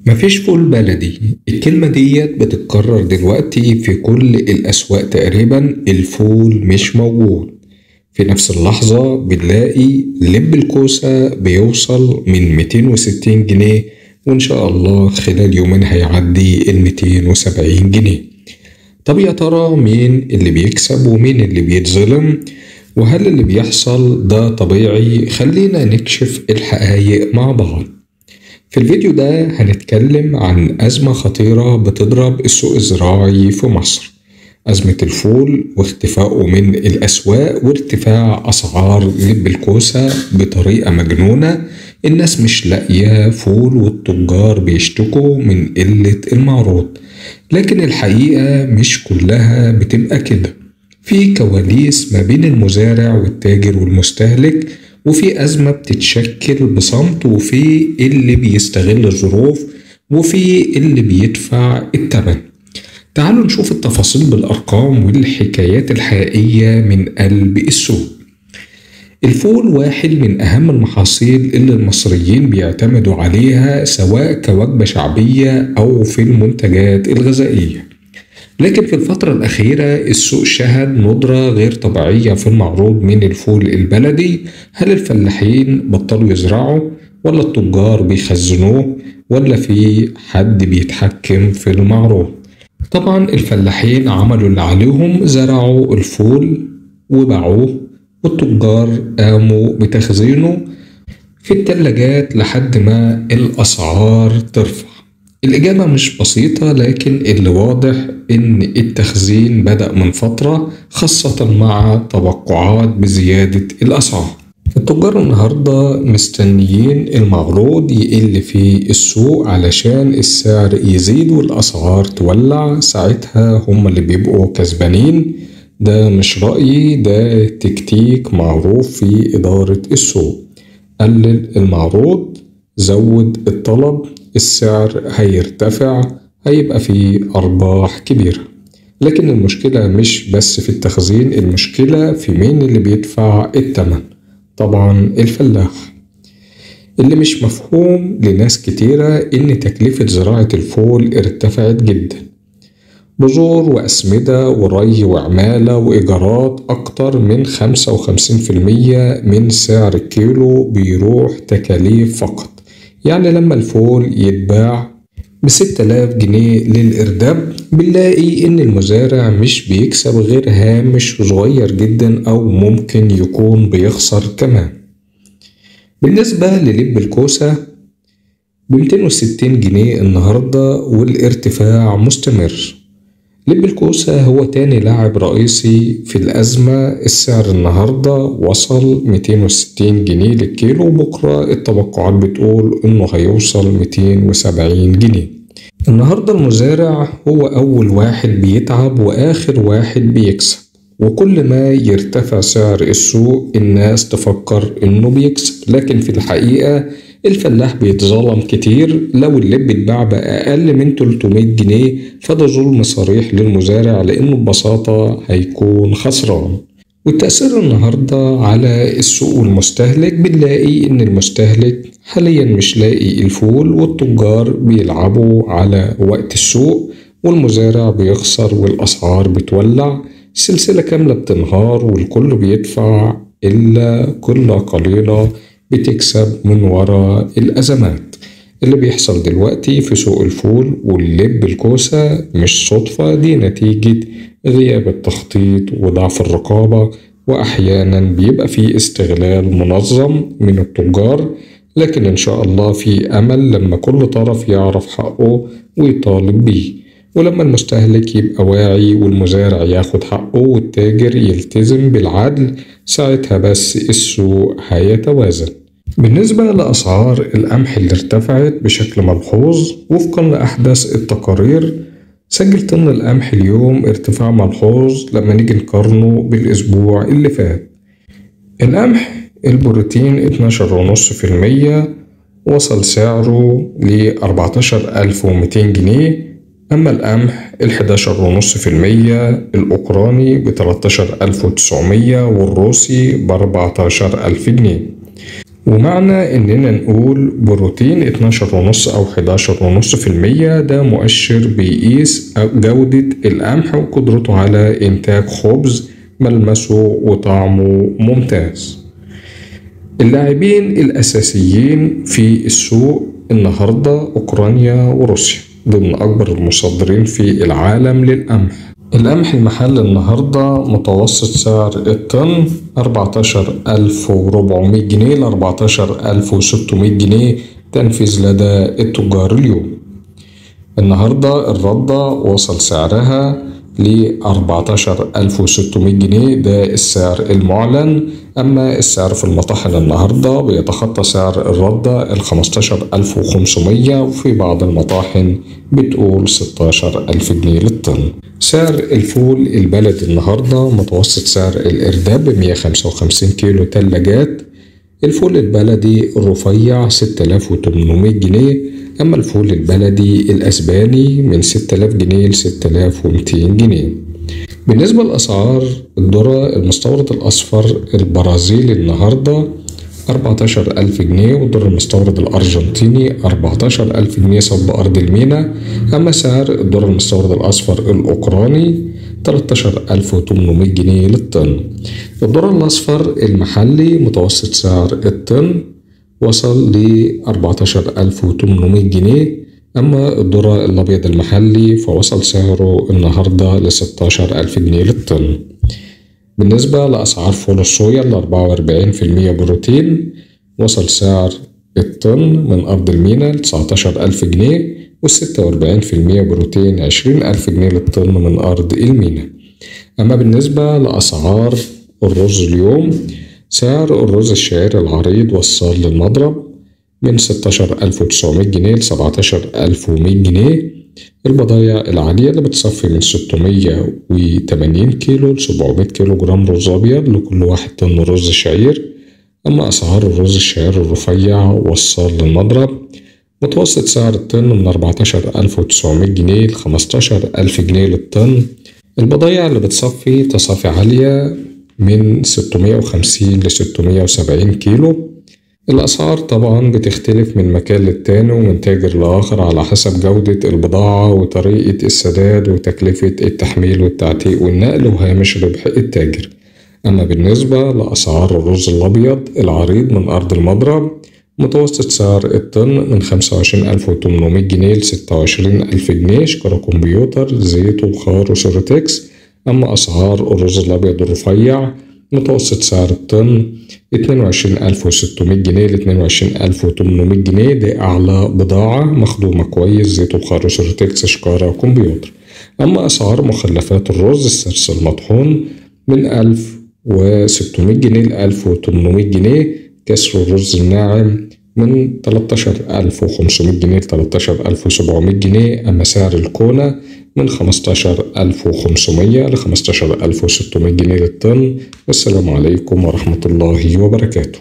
مفيش فول بلدي. الكلمة ديت بتتكرر دلوقتي في كل الأسواق تقريبا. الفول مش موجود. في نفس اللحظة بنلاقي لب الكوسة بيوصل من 260 جنيه، وإن شاء الله خلال يومين هيعدي 270 جنيه. طب يا ترى مين اللي بيكسب ومين اللي بيتظلم؟ وهل اللي بيحصل ده طبيعي؟ خلينا نكشف الحقائق مع بعض. في الفيديو ده هنتكلم عن أزمة خطيرة بتضرب السوق الزراعي في مصر، أزمة الفول واختفائه من الأسواق وارتفاع أسعار لب الكوسة بطريقة مجنونة. الناس مش لاقية فول والتجار بيشتكوا من قلة المعروض، لكن الحقيقة مش كلها بتبقى كده. في كواليس ما بين المزارع والتاجر والمستهلك، وفي أزمة بتتشكل بصمت، وفي اللي بيستغل الظروف، وفي اللي بيدفع الثمن. تعالوا نشوف التفاصيل بالأرقام والحكايات الحقيقية من قلب السوق. الفول واحد من أهم المحاصيل اللي المصريين بيعتمدوا عليها، سواء كوجبة شعبية أو في المنتجات الغذائية. لكن في الفترة الأخيرة السوق شهد ندرة غير طبيعية في المعروض من الفول البلدي. هل الفلاحين بطلوا يزرعوا، ولا التجار بيخزنوه، ولا في حد بيتحكم في المعروض؟ طبعا الفلاحين عملوا اللي عليهم، زرعوا الفول وباعوه، والتجار قاموا بتخزينه في التلاجات لحد ما الأسعار ترفع. الإجابة مش بسيطة، لكن اللي واضح إن التخزين بدأ من فترة، خاصة مع توقعات بزيادة الأسعار. التجار النهاردة مستنيين المعروض يقل في السوق علشان السعر يزيد والأسعار تولع، ساعتها هم اللي بيبقوا كسبانين. ده مش رأيي، ده تكتيك معروف في إدارة السوق. قلل المعروض، زود الطلب، السعر هيرتفع، هيبقى فيه أرباح كبيرة. لكن المشكلة مش بس في التخزين، المشكلة في مين اللي بيدفع التمن. طبعا الفلاح. اللي مش مفهوم لناس كتيرة إن تكلفة زراعة الفول ارتفعت جدا. بذور وأسمدة وري وعمالة وإيجارات، أكتر من 55% من سعر الكيلو بيروح تكاليف فقط. يعني لما الفول يتباع ب6000 جنيه للإرداب، بنلاقي إن المزارع مش بيكسب غير هامش صغير جدا، أو ممكن يكون بيخسر كمان. بالنسبة للب الكوسة ب260 جنيه النهاردة، والارتفاع مستمر. لب الكوسة هو تاني لاعب رئيسي في الأزمة. السعر النهاردة وصل 260 جنيه للكيلو، وبكرة التوقعات بتقول إنه هيوصل 270 جنيه. النهاردة المزارع هو أول واحد بيتعب وآخر واحد بيكسب، وكل ما يرتفع سعر السوق الناس تفكر إنه بيكسب، لكن في الحقيقة الفلاح بيتظلم كتير. لو اللب اتباع بأقل من 300 جنيه فده ظلم صريح للمزارع، لأنه ببساطة هيكون خسران. والتأثير النهاردة على السوق والمستهلك، بنلاقي إن المستهلك حاليا مش لاقي الفول، والتجار بيلعبوا على وقت السوق، والمزارع بيخسر والأسعار بتولع. سلسلة كاملة بتنهار والكل بيدفع، إلا قلة قليلة بتكسب من وراء الأزمات. اللي بيحصل دلوقتي في سوق الفول واللب الكوسة مش صدفة، دي نتيجة غياب التخطيط وضعف الرقابة، وأحيانا بيبقى في استغلال منظم من التجار. لكن إن شاء الله في أمل لما كل طرف يعرف حقه ويطالب بيه، ولما المستهلك يبقى واعي والمزارع ياخد حقه والتاجر يلتزم بالعدل، ساعتها بس السوق هيتوازن. بالنسبة لأسعار القمح اللي ارتفعت بشكل ملحوظ وفقا لأحدث التقارير، سجل طن القمح اليوم ارتفاع ملحوظ لما نيجي نقارنه بالأسبوع اللي فات. القمح البروتين 12.5% وصل سعره ل14,200 جنيه، أما القمح 11.5% الأوكراني ب13,900 والروسي ب14,000 جنيه. ومعنى إننا نقول بروتين 12.5 أو 11.5% ده مؤشر بيقيس جودة القمح وقدرته على إنتاج خبز ملمسه وطعمه ممتاز. اللاعبين الأساسيين في السوق النهاردة أوكرانيا وروسيا ضمن أكبر المصدرين في العالم للقمح. القمح المحلي النهاردة متوسط سعر الطن 14,400 جنيه ل 14,600 جنيه تنفيذ لدى التجار اليوم. النهاردة الردة وصل سعرها ل 14,600 جنيه ده السعر المعلن. أما السعر في المطاحن النهاردة بيتخطى سعر الردة 15,500 وفي بعض المطاحن بتقول 16,000 جنيه للطن. سعر الفول البلدي النهاردة متوسط سعر الإرداب 155 كيلو تلاجات. الفول البلدي الرفيع 6,800 جنيه. أما الفول البلدي الأسباني من 6,000 جنيه ل 6,200 جنيه. بالنسبة لأسعار الذرة المستورد الأصفر البرازيلي النهاردة 14,000 جنيه والذرة المستورد الأرجنتيني 14,000 جنيه صب أرض المينا. أما سعر الذرة المستورد الأصفر الأوكراني 13,800 جنيه للطن. الذرة الأصفر المحلي متوسط سعر الطن وصل ل 14,800 جنيه. أما الذرة الأبيض المحلي فوصل سعره النهاردة ل 16,000 جنيه للطن. بالنسبة لأسعار فول الصويا ال 44% بروتين وصل سعر الطن من أرض المينا ل 19,000 جنيه وال 46% بروتين 20,000 جنيه للطن من أرض المينا. أما بالنسبة لأسعار الرز اليوم سعر الرز الشعير العريض وصل للمضرب من 16,900 جنيه ل 17,100 جنيه. البضايع العالية اللي بتصفي من 680 كيلو ل 700 كيلو جرام رز أبيض لكل 1 طن رز شعير. أما أسعار الرز الشعير الرفيع وصل للمضرب متوسط سعر الطن من 14,900 جنيه ل 15,000 جنيه للطن. البضايع اللي بتصفي تصافي عالية من 650 ل 670 كيلو. الأسعار طبعا بتختلف من مكان للتاني ومن تاجر لآخر على حسب جودة البضاعة وطريقة السداد وتكلفة التحميل والتعتيق والنقل وهامش ربح التاجر. أما بالنسبة لأسعار الرز الأبيض العريض من أرض المضرب متوسط سعر الطن من 25,800 جنيه ل 26,000 جنيه شكارة كمبيوتر زيت وبخار وسورتكس. أما أسعار الرز الأبيض الرفيع متوسط سعر الطن 22,600 جنيه ل 22,800 جنيه ده أعلى بضاعة مخدومة كويس زيت وبخار وسورتكس شكارة وكمبيوتر. أما أسعار مخلفات الرز السرس المطحون من 1,600 جنيه ل 1,800 جنيه. كسر الرز الناعم من 13,500 جنيه ل 13,700 جنيه. أما سعر الكونة من 15,500 ل 15,600 جنيه للطن. والسلام عليكم ورحمة الله وبركاته.